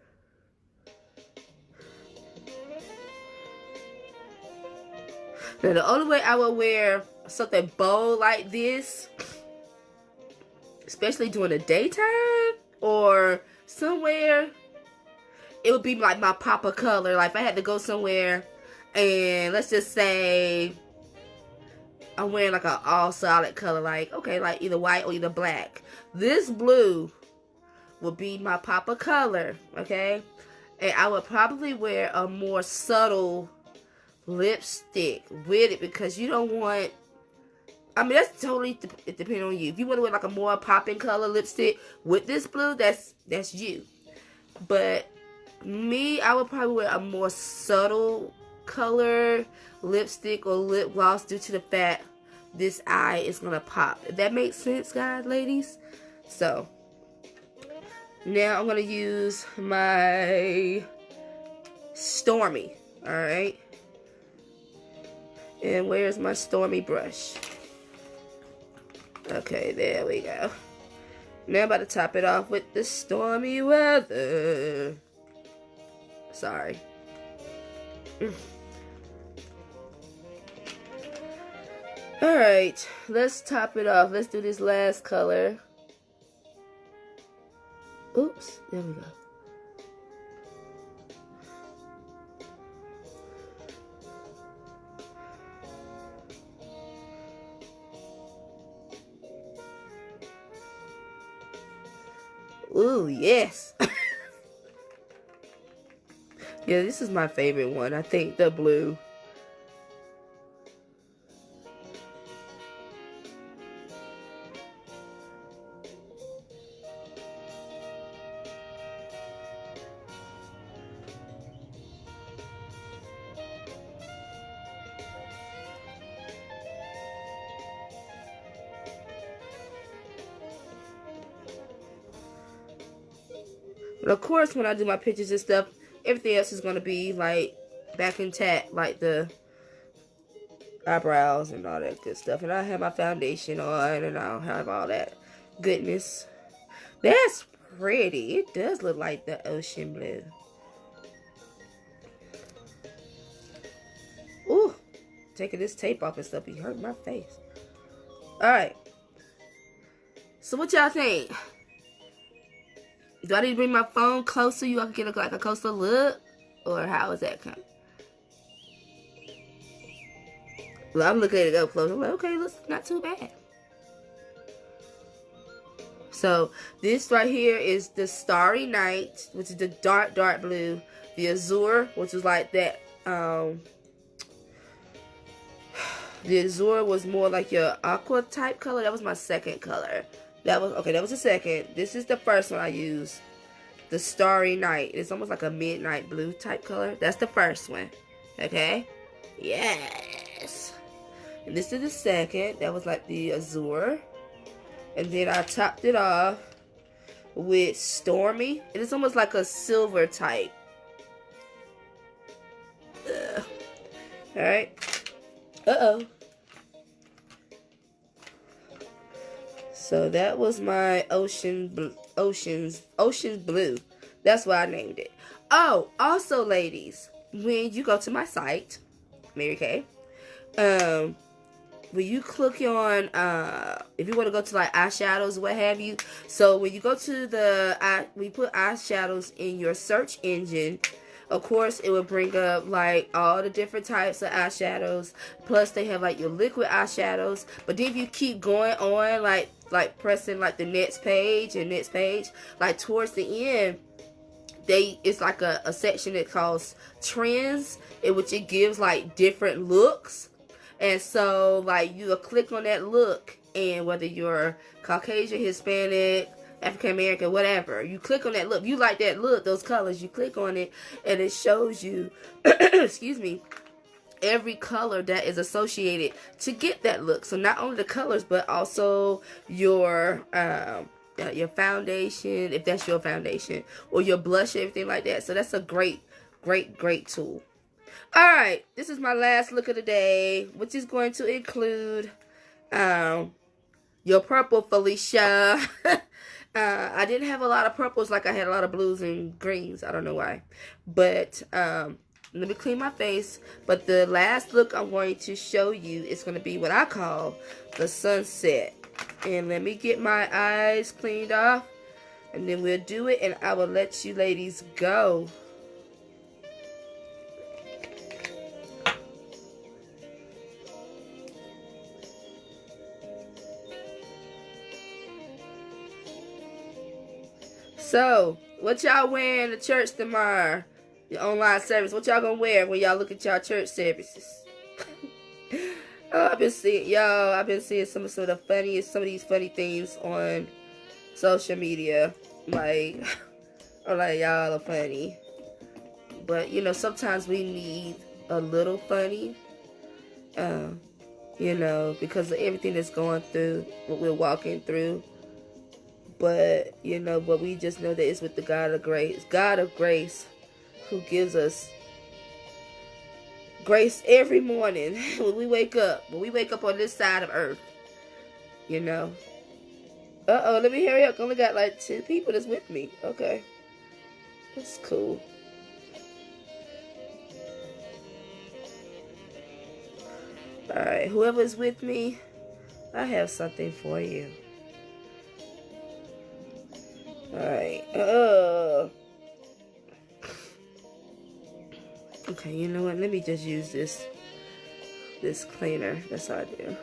Now the only way I would wear something bold like this, especially during the daytime or somewhere, it would be like my pop of color. Like if I had to go somewhere and let's just say I'm wearing like an all solid color, like either white or either black. This blue would be my pop of color, okay? And I would probably wear a more subtle lipstick with it, because you don't want, that's totally depending on you. If you want to wear like a more popping color lipstick with this blue, that's you. But me, I would probably wear a more subtle color lipstick or lip gloss due to the fact this eye is gonna pop. If that makes sense, guys, ladies. So now I'm gonna use my Stormy. All right. And where's my Stormy brush? Okay, there we go. Now I'm about to top it off with the Stormy weather. Sorry. Alright, let's top it off. Let's do this last color. Oops, there we go. Ooh, yes. Yeah, this is my favorite one. I think the blue. But of course, when I do my pictures and stuff, everything else is going to be like back intact, like the eyebrows and all that good stuff. And I have my foundation on, and I'll have all that goodness. That's pretty. It does look like the ocean blue. Ooh, taking this tape off and stuff, you hurt my face. Alright. So what y'all think? Do I need to bring my phone closer so you can get like a closer look? Or how is that coming? Well, I'm looking at it up close. I'm like, okay, looks not too bad. So this right here is the Starry Night, which is the dark blue. The Azure, which is like that. The Azure was more like your aqua type color. That was my second color. That was the second. This is the first one I used. The Starry Night. It's almost like a midnight blue type color. That's the first one. Okay? Yes. And this is the second. That was like the Azure. And then I topped it off with Stormy. And it's almost like a silver type. Alright. Uh-oh. So that was my Oceans Blue. That's why I named it. Oh, also, ladies, when you go to my site, MaryKay, when you click on, if you want to go to like eyeshadows, what have you. So when you go to we put eyeshadows in your search engine, of course, it will bring up like all the different types of eyeshadows. Plus, they have like your liquid eyeshadows. But then if you keep going on, like pressing like the next page and next page, like towards the end, it's like a section that calls trends, in which it gives like different looks. And so like you will click on that look, and whether you're Caucasian, Hispanic, African American, whatever, you click on that look. You like that look, those colors, you click on it, and it shows you excuse me, every color that is associated to get that look. So not only the colors, but also your foundation, if that's your foundation, or your blush, everything like that. So that's a great tool. Alright, this is my last look of the day, which is going to include your purple, Felicia. I didn't have a lot of purples like I had a lot of blues and greens. I don't know why. But let me clean my face. But the last look I'm going to show you is going to be what I call the sunset. And let me get my eyes cleaned off, and then we'll do it, and I will let you ladies go. So, what y'all wearing to church tomorrow? Your online service. What y'all gonna wear when y'all look at y'all church services? Oh, I've been seeing some of these funny things on social media. Like, I'm like, y'all are funny. But, you know, sometimes we need a little funny. You know, because of everything that's going through, what we're walking through. But, you know, but we just know that it's with the God of grace, who gives us grace every morning when we wake up on this side of earth, you know. Let me hurry up. I only got like 10 people that's with me. Okay, that's cool. Alright, whoever's with me, I have something for you. Alright, okay, you know what? Let me just use this cleaner. That's all I do.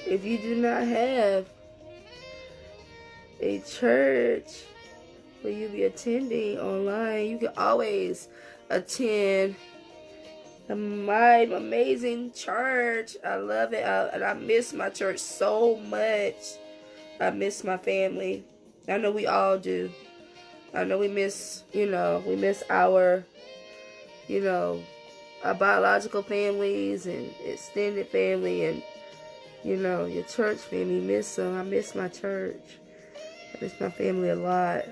If you do not have a church where you be attending online, you can always attend my amazing church. I love it, and I miss my church so much. I miss my family. I know we all do. I know we miss, we miss our biological families and extended family, and your church family. Miss them. I miss my church. I miss my family a lot.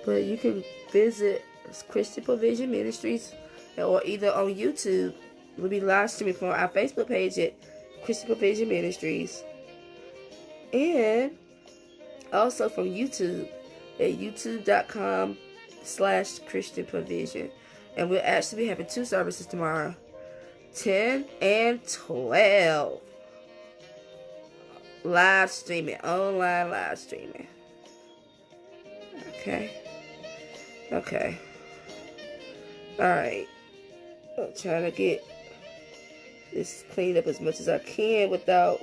But you can visit Christian Provision Ministries, or either on YouTube. We'll be live streaming from our Facebook page at Christian Provision Ministries, and also from YouTube at youtube.com/Christian Provision. And we'll actually be having 2 services tomorrow, 10 and 12. Live streaming, online live streaming. Okay. Alright. I'm trying to get this cleaned up as much as I can without...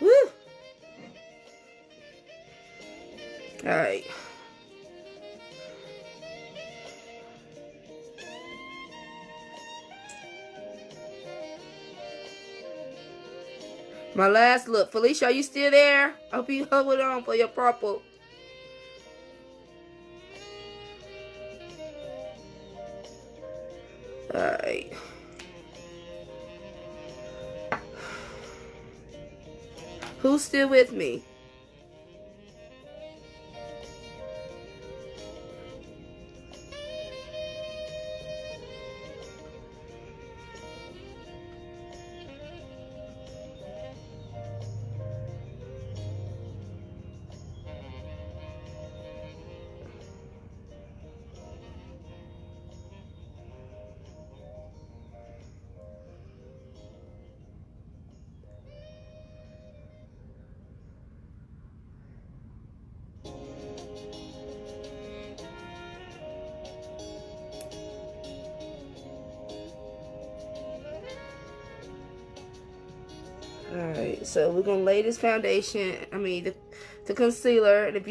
Woo! Alright. My last look. Felicia, are you still there? I hope you hold on for your purple. Alright. Who's still with me? Alright, so we're gonna lay this foundation, the concealer, and if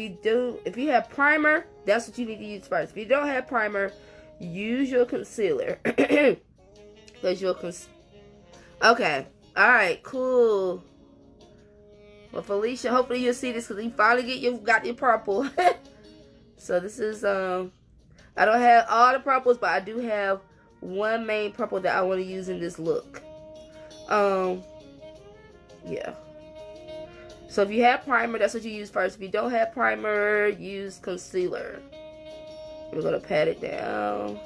you have primer, that's what you need to use first. If you don't have primer, use your concealer. Okay, alright, cool. Well, Felicia, hopefully you'll see this because you finally got your purple. So this is, I don't have all the purples, but I do have one main purple that I want to use in this look. Yeah. So if you have primer, that's what you use first. If you don't have primer, use concealer. We're going to pat it down.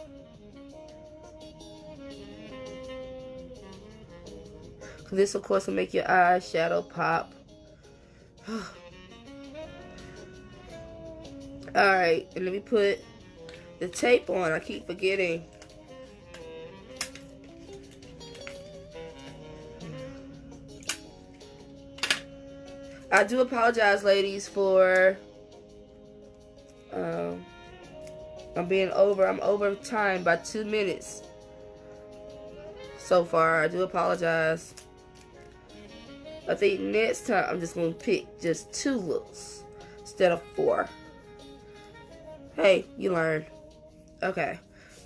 This, of course, will make your eyeshadow pop. Alright, and let me put the tape on. I keep forgetting. I do apologize, ladies, for I'm over time by 2 minutes so far. I do apologize. I think next time I'm just going to pick just 2 looks instead of 4. Hey, you learned. Okay.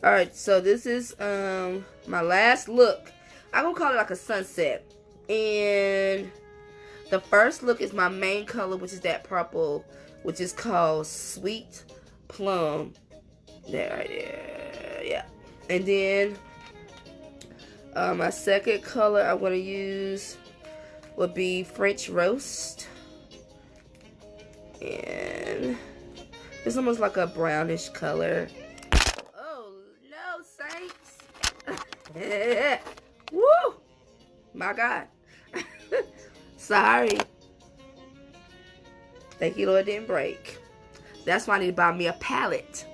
Alright, so this is my last look. I'm going to call it like a sunset. And the first look is my main color, which is that purple, which is called Sweet Plum. There, right there. Yeah. And then my second color I want to use would be French Roast. And it's almost like a brownish color. Oh, no, Saints. Woo! My God. Sorry. Thank you, Lord, it didn't break. That's why I need to buy me a palette.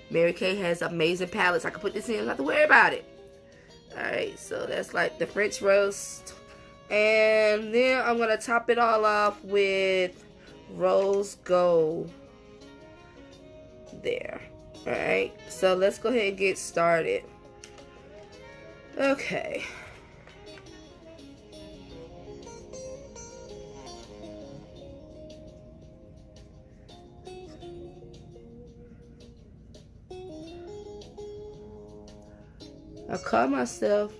Mary Kay has amazing palettes. I can put this in, I don't have to worry about it. Alright, so that's like the French Roast. And then I'm going to top it all off with Rose Gold. There. Alright, so let's go ahead and get started. Okay. I caught myself.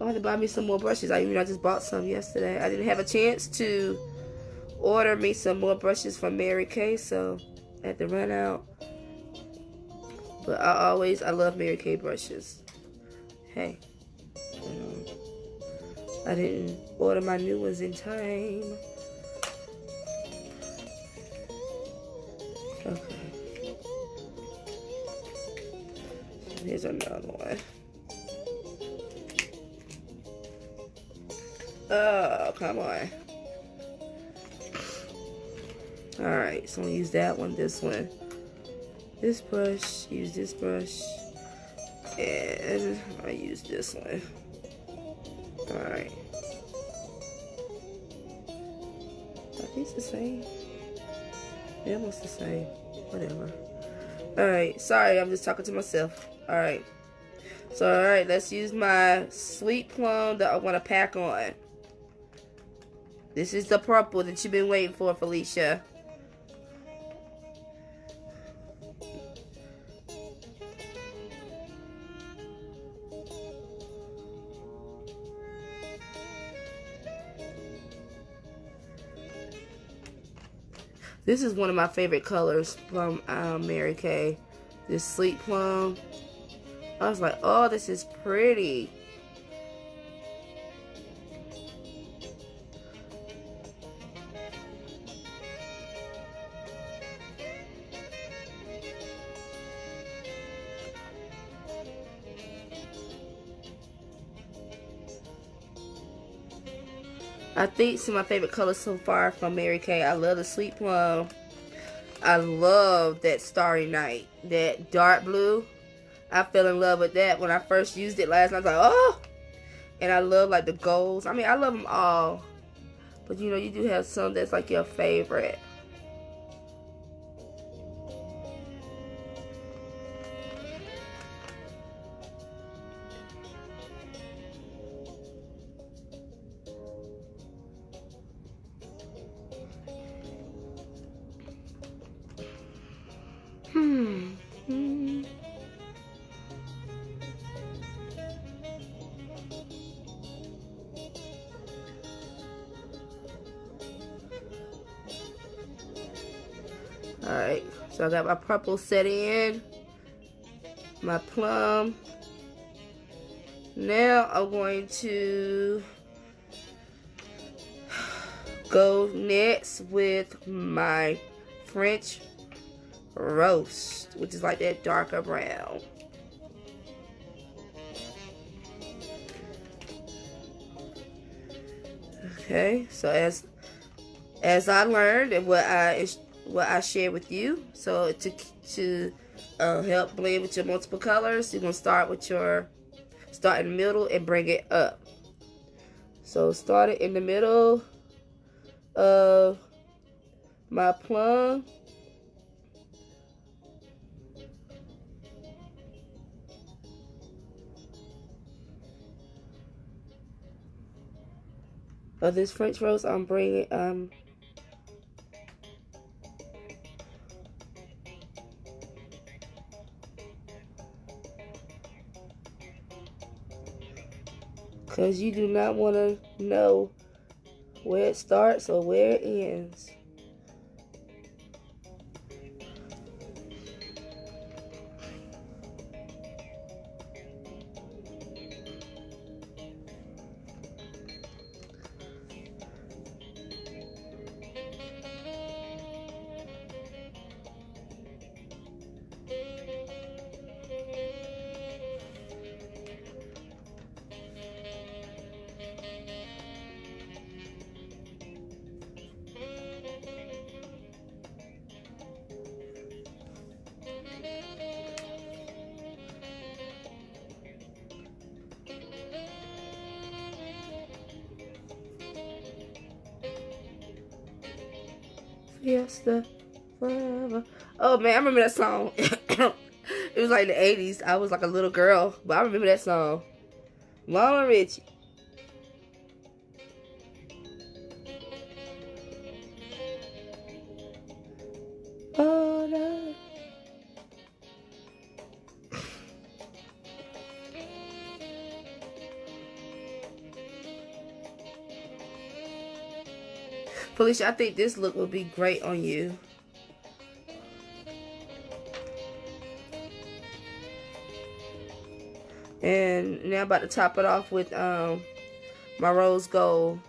I have to buy me some more brushes. I just bought some yesterday. I didn't have a chance to order me some more brushes from Mary Kay, so I had to run out. But I love Mary Kay brushes. Hey, I didn't order my new ones in time. Okay. Here's another one. Oh, come on. Alright, so I'm going to use that one, this one. This brush, use this brush. And I use this one. Alright. Are these the same? They're almost the same. Whatever. Alright, sorry, I'm just talking to myself. Alright. So, alright, let's use my Sweet Plum that I want to pack on. This is the purple that you've been waiting for, Felicia. This is one of my favorite colors from Mary Kay. This Sweet Plum. I was like, oh, this is pretty. I think some of my favorite colors so far from Mary Kay. I love the Sweet Plum. I love that Starry Night. That dark blue. I fell in love with that when I first used it last night. I was like, oh! And I love like the golds. I mean, I love them all. But you know, you do have some that's like your favorite. Alright, so I got my purple set in, my plum. Now I'm going to go next with my French roast, which is like that darker brown. Okay, so as I learned and what I shared with you, so to help blend with your multiple colors, you're gonna start in the middle and bring it up. So start it in the middle of my plum. Of this French roast, I'm bringing because you do not want to know where it starts or where it ends. Fiesta forever. Oh man, I remember that song. It was like the 80s. I was like a little girl, but I remember that song. Mama Richie. Oh no. Felicia, I think this look will be great on you. And now I'm about to top it off with my rose gold.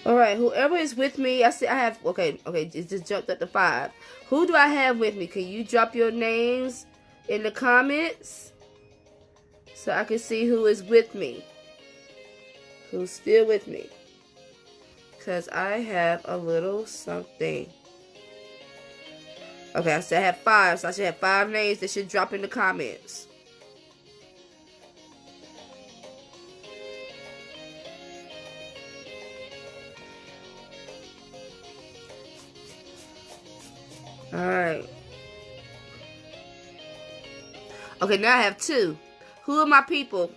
Alright, whoever is with me, I have, okay, it just jumped up to 5. Who do I have with me? Can you drop your names in the comments so I can see who is with me? Who's still with me? Because I have a little something. Okay, I said I have 5, so I should have 5 names that should drop in the comments. Alright. Okay, now I have 2. Who are my people?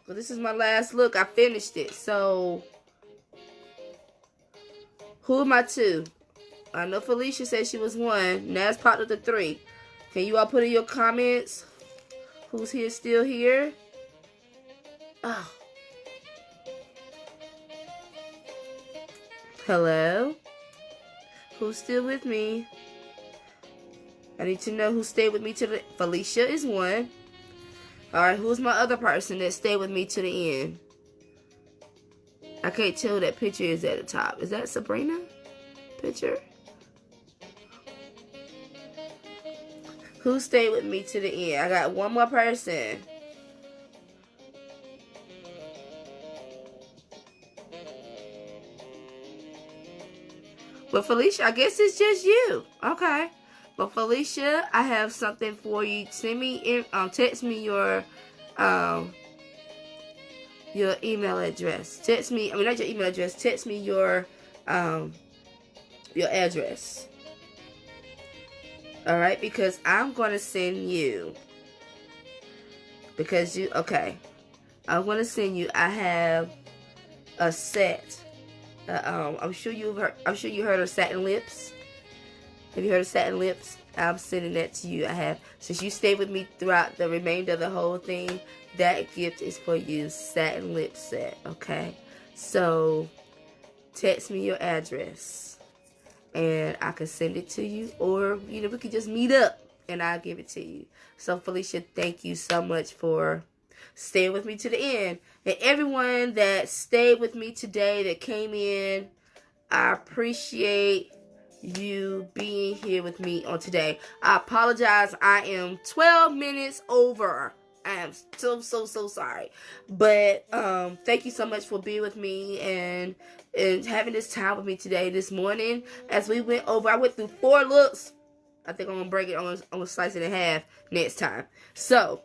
Well, this is my last look. I finished it. So, who are my 2? I know Felicia said she was 1. Now it's popped up to 3. Can you all put in your comments who's here still here? Oh. Hello? Who's still with me? I need to know who stayed with me to the... Felicia is 1. Alright, who's my other person that stayed with me to the end? I can't tell that picture is at the top. Is that Sabrina picture? Who stayed with me to the end? I got one more person. But Felicia, I guess it's just you. Okay. But Felicia, I have something for you. Send me text me your email address. Text me, I mean not your email address, text me your address. Alright, because I'm gonna send you, because you, okay, I'm gonna send you, I have a set. I'm sure you heard of satin lips. Have you heard of satin lips? I'm sending that to you. I have, since you stayed with me throughout the remainder of the whole thing, that gift is for you. Satin lip set. Okay, so text me your address and I can send it to you, or we could just meet up and I'll give it to you. So Felicia, thank you so much for staying with me to the end. And everyone that stayed with me today, that came in, I appreciate you being here with me on today. I apologize. I am 12 minutes over. I am so sorry. But thank you so much for being with me and having this time with me today, this morning. As we went over, I went through 4 looks. I think I'm going to break it. I'm going to slice it in half next time. So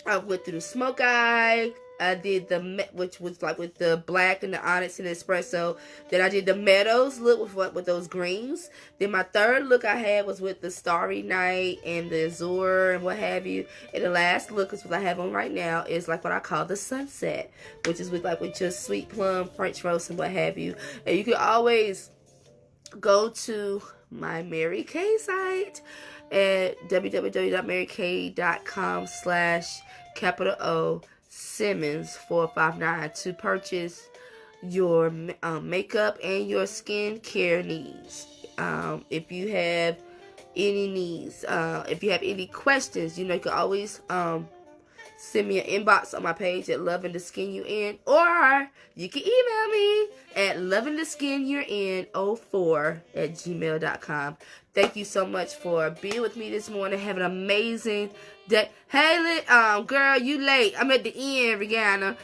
I went through the smoke eye. I did which was like with the black and the onyx and the espresso. Then I did the meadows look with those greens. Then my third look I had was with the starry night and the azure and what have you. And the last look is what I have on right now is like what I call the sunset, which is with just sweet plum, French roast and what have you. And you can always go to my MaryKay site at www.marykay.com/O Simmons 459 to purchase your makeup and your skin care needs. If you have any needs, if you have any questions, you can always send me an inbox on my page at Loving the Skin You're In, or you can email me at lovingtheskinyourin04@gmail.com. Thank you so much for being with me this morning. Have an amazing day. Hey, girl, you late. I'm at the end, Rihanna.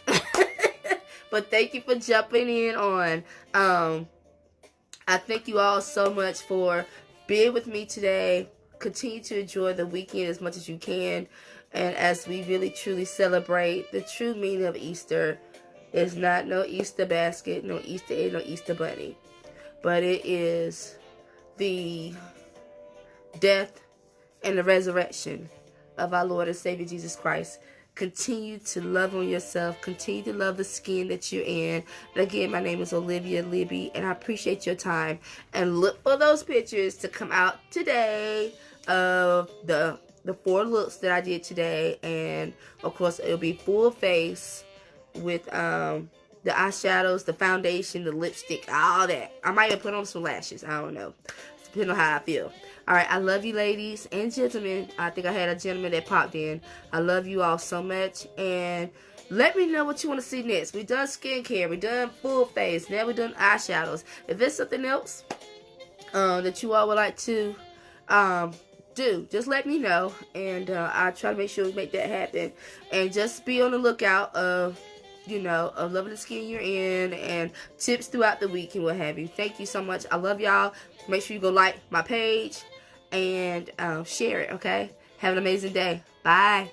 But thank you for jumping in on. I thank you all so much for being with me today. Continue to enjoy the weekend as much as you can. And as we really truly celebrate the true meaning of Easter, it's not no Easter basket, no Easter egg, no Easter bunny. But it is the death and the resurrection of our Lord and Savior Jesus Christ. Continue to love on yourself. Continue to love the skin that you're in. And again, my name is Olivia Libby, and I appreciate your time. And look for those pictures to come out today of the 4 looks that I did today. And of course, it'll be full face with the eyeshadows, the foundation, the lipstick, all that. I might even put on some lashes. I don't know. Depending on how I feel. Alright, I love you ladies and gentlemen. I think I had a gentleman that popped in. I love you all so much. And let me know what you want to see next. We done skincare. We done full face. Now we done eyeshadows. If there's something else that you all would like to do, just let me know. And I'll try to make sure we make that happen. And just be on the lookout of Loving the Skin You're In and tips throughout the week and what have you. Thank you so much. I love y'all. Make sure you go like my page and share it, okay? Have an amazing day. Bye.